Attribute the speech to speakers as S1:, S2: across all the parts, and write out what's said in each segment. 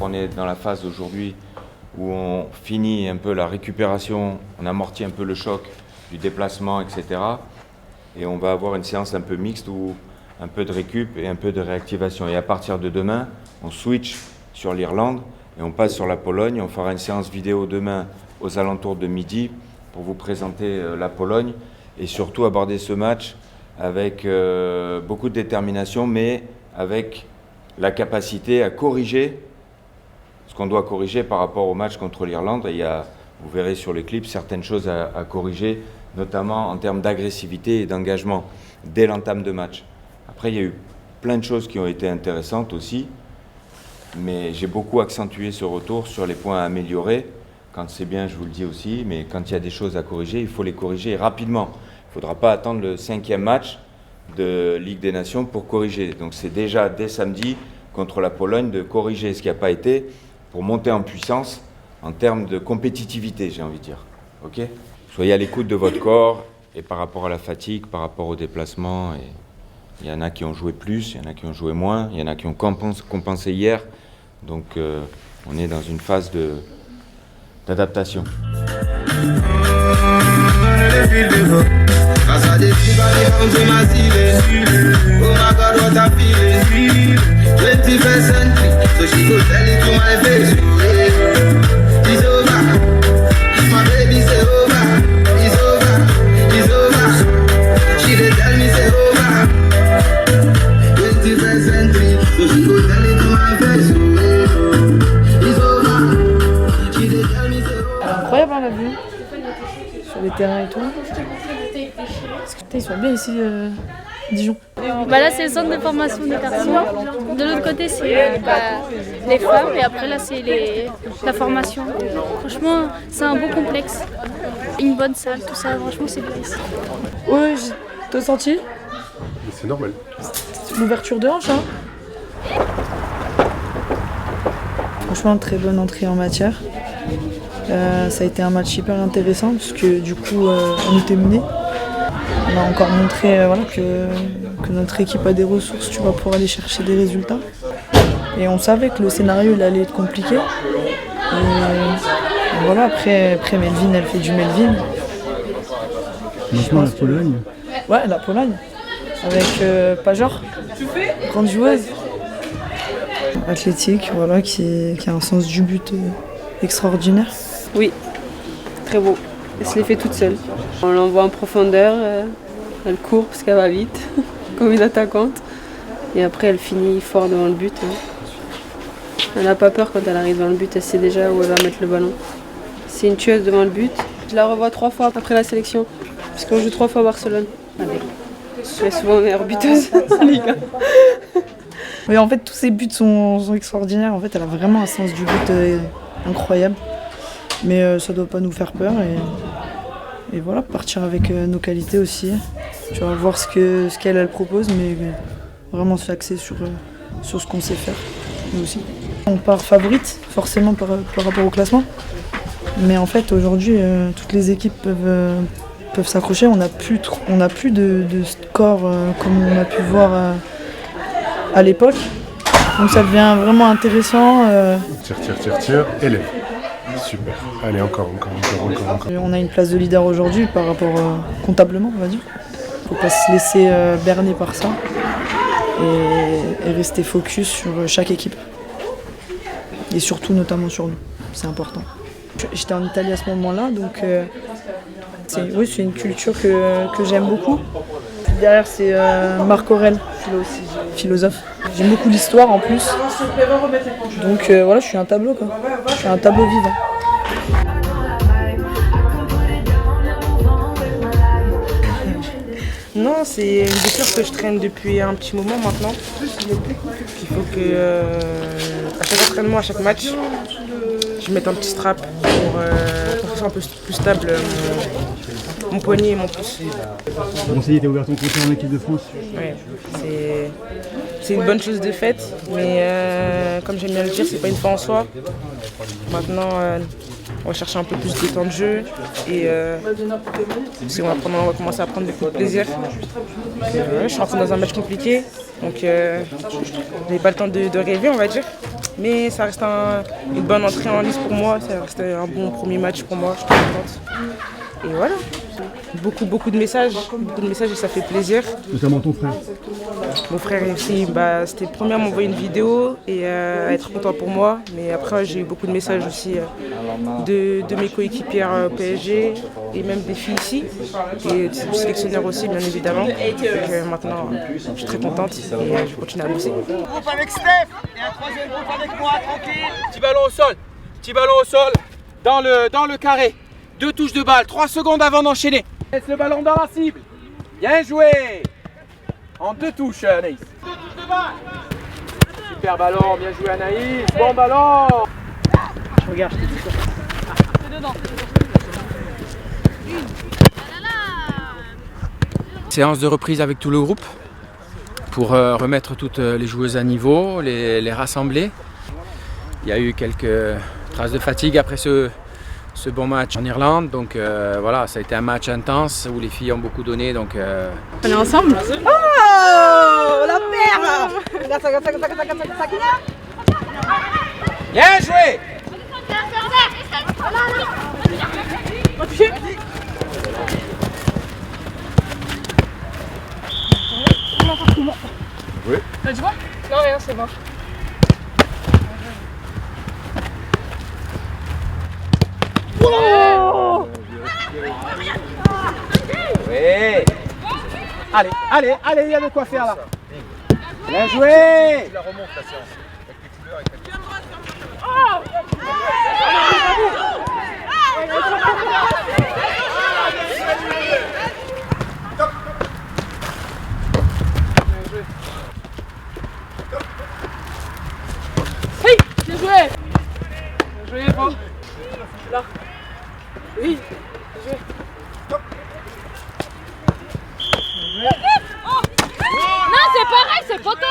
S1: on est dans la phase aujourd'hui où on finit un peu la récupération, on amortit un peu le choc du déplacement, etc. Et on va avoir une séance un peu mixte où un peu de récup et un peu de réactivation. Et à partir de demain, on switch sur l'Irlande et on passe sur la Pologne. On fera une séance vidéo demain aux alentours de midi pour vous présenter la Pologne et surtout aborder ce match avec beaucoup de détermination, mais avec la capacité à corriger ce qu'on doit corriger par rapport au match contre l'Irlande. Il y a, vous verrez sur les clips, certaines choses à corriger, notamment en termes d'agressivité et d'engagement dès l'entame de match. Après, il y a eu plein de choses qui ont été intéressantes aussi, mais j'ai beaucoup accentué ce retour sur les points à améliorer. Quand c'est bien, je vous le dis aussi, mais quand il y a des choses à corriger, il faut les corriger rapidement. Il ne faudra pas attendre le 5e match de Ligue des Nations pour corriger. Donc c'est déjà dès samedi contre la Pologne de corriger ce qui n'a pas été pour monter en puissance en termes de compétitivité, j'ai envie de dire. Ok ? Soyez à l'écoute de votre corps et par rapport à la fatigue, par rapport au déplacement. Et il y en a qui ont joué plus, il y en a qui ont joué moins, il y en a qui ont compensé hier. Donc on est dans une phase d'adaptation.
S2: Incroyable hein, la vue sur les terrains et tout. Ils sont bien ici, Dijon.
S3: Bah là c'est le centre de formation des garçons. De l'autre côté c'est les femmes et après là c'est la formation. Franchement c'est un beau complexe. Une bonne salle, tout ça, franchement c'est bien ici.
S2: Oui, t'as senti?
S4: C'est normal.
S2: C'est l'ouverture de hanche hein. Franchement très bonne entrée en matière. Ça a été un match hyper intéressant parce que du coup on était menés. On a encore montré voilà, que notre équipe a des ressources tu vois, pour aller chercher des résultats. Et on savait que le scénario il allait être compliqué. Et voilà, après Melvin, elle fait du Melvin.
S5: Maintenant la Pologne.
S2: Ouais, la Pologne. Avec Pajor, grande joueuse. Athlétique, voilà, qui a un sens du but extraordinaire.
S6: Oui, très beau. Elle se les fait toute seule. On l'envoie en profondeur, elle court parce qu'elle va vite, comme une attaquante. Et après elle finit fort devant le but. Elle n'a pas peur quand elle arrive devant le but, elle sait déjà où elle va mettre le ballon. C'est une tueuse devant le but. Je la revois 3 fois après la sélection, parce qu'on joue 3 fois à Barcelone. Je suis souvent meilleure buteuse en Ligue 1.
S2: Oui, en fait tous ses buts sont extraordinaires. En fait elle a vraiment un sens du but incroyable. Mais ça ne doit pas nous faire peur et voilà, partir avec nos qualités aussi. Tu vas voir ce qu'elle propose, mais vraiment s'axer sur ce qu'on sait faire, nous aussi. On part favorite, forcément par rapport au classement. Mais en fait, aujourd'hui, toutes les équipes peuvent s'accrocher. On n'a plus de score comme on a pu voir à l'époque. Donc ça devient vraiment intéressant.
S4: Tire, élève. Super. Allez, encore.
S2: On a une place de leader aujourd'hui par rapport comptablement, on va dire. Faut pas se laisser berner par ça et rester focus sur chaque équipe. Et surtout, notamment sur nous. C'est important. J'étais en Italie à ce moment-là, donc c'est une culture que j'aime beaucoup. Derrière, c'est Marc Aurèle, philosophe. J'aime beaucoup l'histoire en plus. Donc voilà, je suis un tableau quoi. Je suis un tableau vivant.
S7: Non, c'est une blessure que je traîne depuis un petit moment maintenant. Il faut que à chaque entraînement, à chaque match, je mette un petit strap pour que ce soit un peu plus stable mon poignet et mon pouce.
S5: Bon, ça y est, t'as ouvert ton compte en équipe de France.
S7: Oui, c'est une bonne chose de fait, mais comme j'aime bien le dire, c'est pas une fin en soi. Maintenant, on va chercher un peu plus de temps de jeu et parce qu'on va commencer à prendre beaucoup de plaisir. Je suis rentrée dans un match compliqué, donc j'avais pas le temps de rêver, on va dire. Mais ça reste une bonne entrée en lice pour moi. Ça reste un bon premier match pour moi. Je suis contente. Et voilà. Beaucoup de messages et ça fait plaisir.
S5: Notamment ton frère.
S7: Mon frère aussi, c'était le premier à m'envoyer une vidéo et à être content pour moi. Mais après, j'ai eu beaucoup de messages aussi de mes coéquipières au PSG et même des filles ici. Et du sélectionneur aussi, bien évidemment. Donc maintenant, je suis très contente et je vais continuer à bosser.
S8: Groupe avec Steph et un troisième groupe avec moi, tranquille. Petit ballon au sol, dans le carré. 2 touches de balle, 3 secondes avant d'enchaîner. Laisse le ballon dans la cible. Bien joué. En 2 touches, Anaïs. 2 touches de balle. Super ballon, bien joué Anaïs. Bon ballon.
S7: Je regarde, je te dis quoi.
S3: C'est dedans.
S8: Séance de reprise avec tout le groupe pour remettre toutes les joueuses à niveau, les rassembler. Il y a eu quelques traces de fatigue après ce bon match en Irlande, donc voilà, ça a été un match intense où les filles ont beaucoup donné, donc
S6: On est ensemble.
S2: Oh, la perle!
S8: bien joué.
S7: Non, rien, c'est bon.
S8: Oui. Allez, il y a de quoi faire là. Bien joué.
S3: Non, c'est pareil, c'est poteau.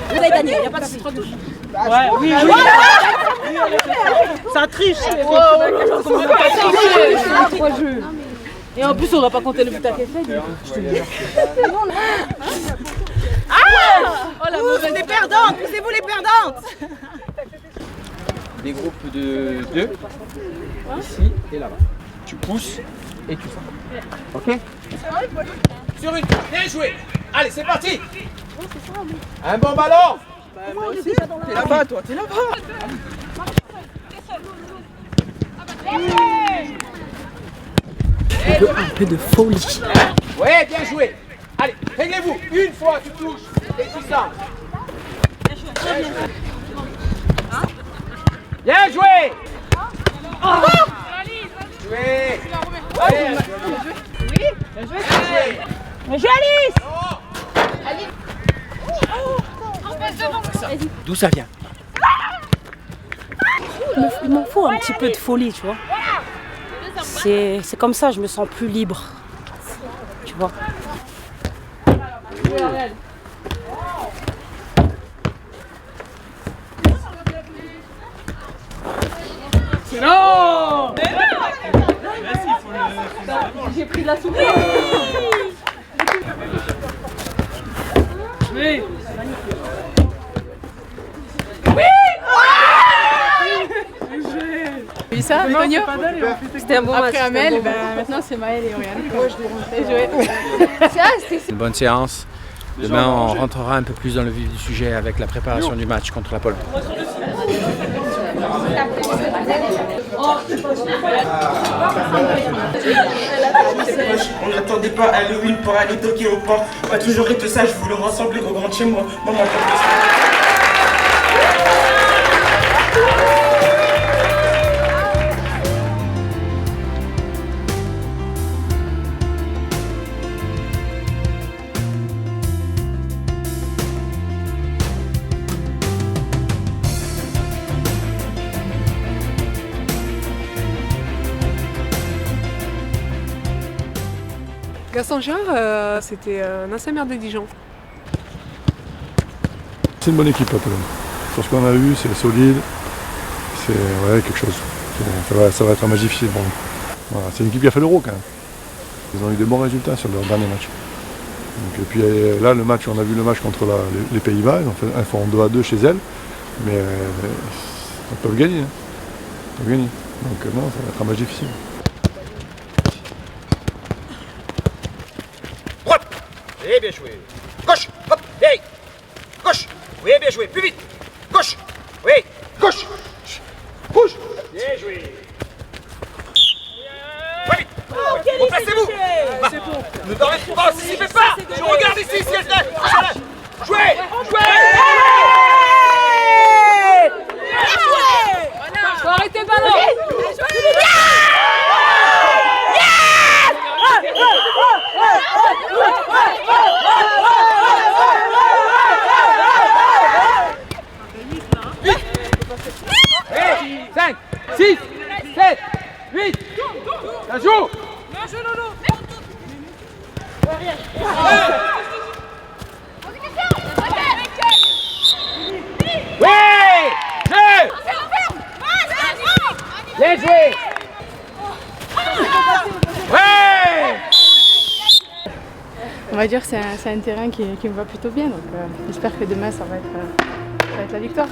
S2: Vous avez gagné, il n'y a pas de souci.
S7: Oui. Ça triche.
S6: Et en plus, on va pas compter le but à Kefed.
S2: Oh la mauvaise des perdantes, poussez-vous les perdantes.
S8: Des groupes de 2, ici et là-bas. Tu pousses et tu sors. Ok. Sur une, bien joué. Allez, c'est parti. Un bon ballon.
S7: T'es là-bas, toi, t'es là-bas.
S2: Un peu de folie.
S8: Ouais, bien joué. Allez, réglez-vous. Une fois, tu touches et tu sors. Bien joué. Joué. Allez. Oui. Bien joué.
S3: Bien joué Alice.
S8: D'où ça vient?
S9: Il m'en faut un petit peu de folie, tu vois. C'est comme ça, je me sens plus libre. Tu vois.
S8: Non.
S6: J'ai pris de la soupe. Oui.
S10: Oui, ça, Antonio.
S6: C'était un bon match.
S10: Après Amel, maintenant c'est Maëlle et Oriane. Moi je dois jouer.
S8: Une bonne séance. Demain, on rentrera un peu plus dans le vif du sujet avec la préparation du match contre la Pologne.
S11: On n'attendait pas Halloween pour aller toquer au port. Pas toujours été ça, je voulais rassembler au grand chez moi. Maman,
S10: Gaston Girard, c'était un ancien maire de Dijon.
S4: C'est une bonne équipe, la Pologne. Sur ce qu'on a vu, c'est solide, c'est quelque chose. Ça va être un match difficile pour nous. Voilà, c'est une équipe qui a fait l'Euro quand même. Ils ont eu des bons résultats sur leur dernier match. Donc, et puis là, le match, on a vu le match contre les Pays-Bas, ils font 2-2 chez elles, mais ils peuvent gagner. Hein. Ils peuvent gagner. Donc non, ça va être un match difficile.
S8: Droite. Et bien joué. Gauche. Hop. Hey. Gauche. Oui, bien joué. Plus vite. Gauche. Oui. Gauche. Rouge. Bien joué. Oui. Replacez-vous. Ne dormez pas, si fait pas. Je regarde ici, si elle lève. Jouez. Jouez.
S10: Faut arrêter le ballon.
S8: Hey, 5, 6, 7, 8. Ça joue. Oui. Bien joué. Ouais.
S10: On va dire que c'est un terrain qui me va plutôt bien, donc j'espère que demain ça va être la victoire.